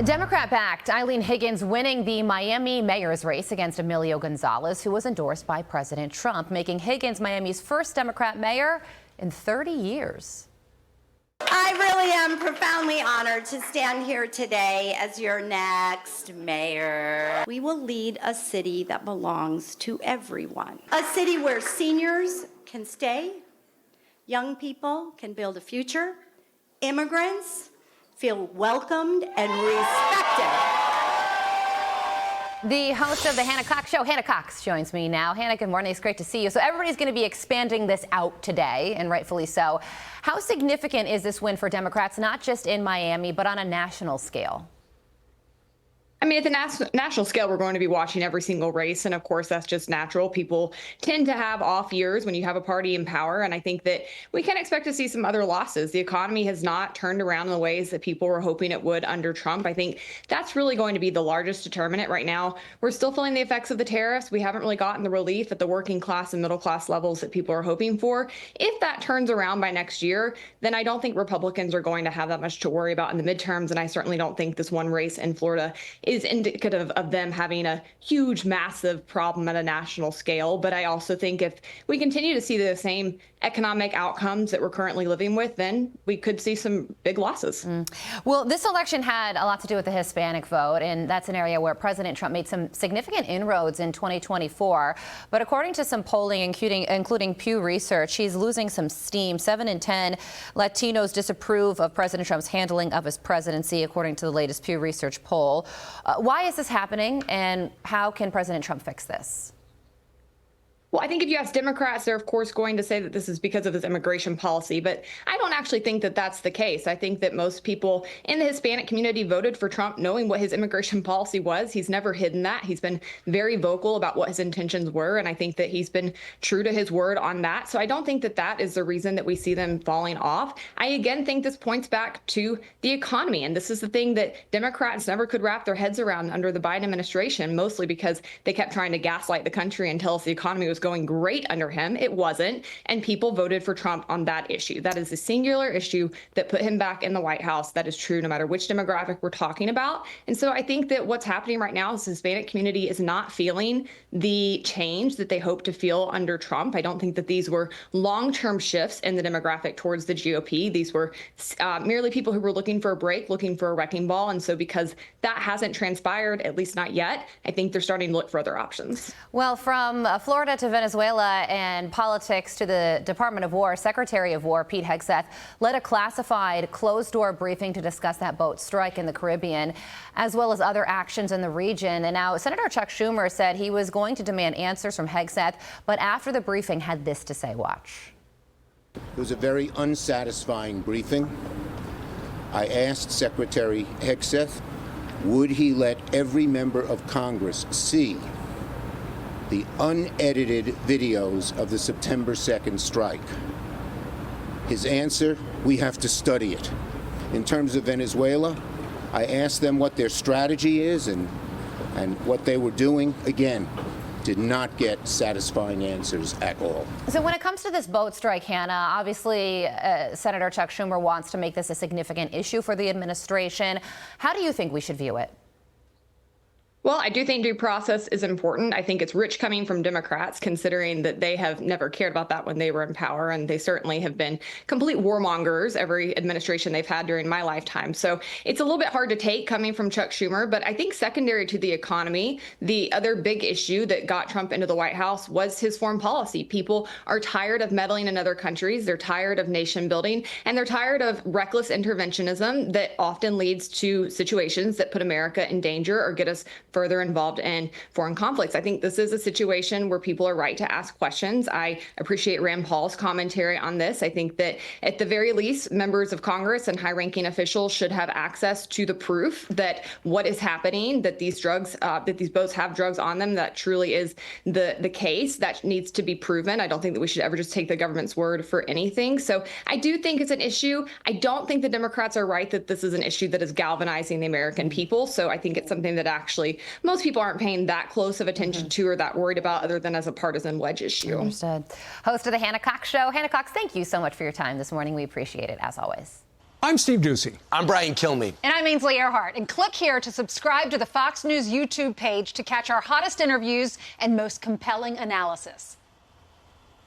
Democrat-backed Eileen Higgins winning the Miami mayor's race against Emilio Gonzalez, who was endorsed by President Trump, making Higgins Miami's first Democrat mayor in 30 years. I really am profoundly honored to stand here today as your next mayor. We will lead a city that belongs to everyone. A city where seniors can stay, young people can build a future, immigrants feel welcomed and respected. The host of the Hannah Cox Show, Hannah Cox, joins me now. Hannah, good morning. It's great to see you. So everybody's going to be expanding this out today, and rightfully so. How significant is this win for Democrats, not just in Miami, but on a national scale? I mean, at the national scale, we're going to be watching every single race. And of course, that's just natural. People tend to have off years when you have a party in power. And I think that we can expect to see some other losses. The economy has not turned around in the ways that people were hoping it would under Trump. I think that's really going to be the largest determinant right now. We're still feeling the effects of the tariffs. We haven't really gotten the relief at the working class and middle class levels that people are hoping for. If that turns around by next year, then I don't think Republicans are going to have that much to worry about in the midterms. And I certainly don't think this one race in Florida is indicative of them having a huge, massive problem at a national scale. But I also think if we continue to see the same economic outcomes that we're currently living with, then we could see some big losses. Well, this election had a lot to do with the Hispanic vote, and that's an area where President Trump made some significant inroads in 2024. But according to some polling, including Pew Research, he's losing some steam. 7 in 10 Latinos disapprove of President Trump's handling of his presidency, according to the latest Pew Research poll. Why is this happening, and how can President Trump fix this? Well, I think if you ask Democrats, they're, of course, going to say that this is because of his immigration policy. But I don't actually think that that's the case. I think that most people in the Hispanic community voted for Trump knowing what his immigration policy was. He's never hidden that. He's been very vocal about what his intentions were. And I think that he's been true to his word on that. So I don't think that that is the reason that we see them falling off. I, again, think this points back to the economy. And this is the thing that Democrats never could wrap their heads around under the Biden administration, mostly because they kept trying to gaslight the country and tell us the economy was going great under him. It wasn't. And people voted for Trump on that issue. That is a singular issue that put him back in the White House. That is true no matter which demographic we're talking about. And so I think that what's happening right now is the Hispanic community is not feeling the change that they hope to feel under Trump. I don't think that these were long-term shifts in the demographic towards the GOP. These were merely people who were looking for a break, looking for a wrecking ball. And so because that hasn't transpired, at least not yet, I think they're starting to look for other options. Well, from Florida to Venezuela and politics to the Department of War, Secretary of War Pete Hegseth led a classified closed-door briefing to discuss that boat strike in the Caribbean, as well as other actions in the region. And now Senator Chuck Schumer said he was going to demand answers from Hegseth, but after the briefing had this to say. Watch. It was a very unsatisfying briefing. I asked Secretary Hegseth, would he let every member of Congress see the unedited videos of the September 2nd strike? His answer, we have to study it. In terms of Venezuela, I asked them what their strategy is and what they were doing. Again, did not get satisfying answers at all. So when it comes to this boat strike, Hannah, obviously Senator Chuck Schumer wants to make this a significant issue for the administration. How do you think we should view it? Well, I do think due process is important. I think it's rich coming from Democrats, considering that they have never cared about that when they were in power. And they certainly have been complete warmongers every administration they've had during my lifetime. So it's a little bit hard to take coming from Chuck Schumer. But I think secondary to the economy, the other big issue that got Trump into the White House was his foreign policy. People are tired of meddling in other countries. They're tired of nation building, and they're tired of reckless interventionism that often leads to situations that put America in danger or get us further involved in foreign conflicts. I think this is a situation where people are right to ask questions. I appreciate Rand Paul's commentary on this. I think that at the very least, members of Congress and high-ranking officials should have access to the proof that what is happening, that these drugs, that these boats have drugs on them, that truly is the case. That needs to be proven. I don't think that we should ever just take the government's word for anything. So I do think it's an issue. I don't think the Democrats are right that this is an issue that is galvanizing the American people. So I think it's something that actually most people aren't paying that close of attention to or that worried about, other than as a partisan wedge issue. Understood. Host of the Hannah Cox Show. Hannah Cox, thank you so much for your time this morning. We appreciate it, as always. I'm Steve Doocy. I'm Brian Kilmeade. And I'm Ainsley Earhart. And click here to subscribe to the Fox News YouTube page to catch our hottest interviews and most compelling analysis.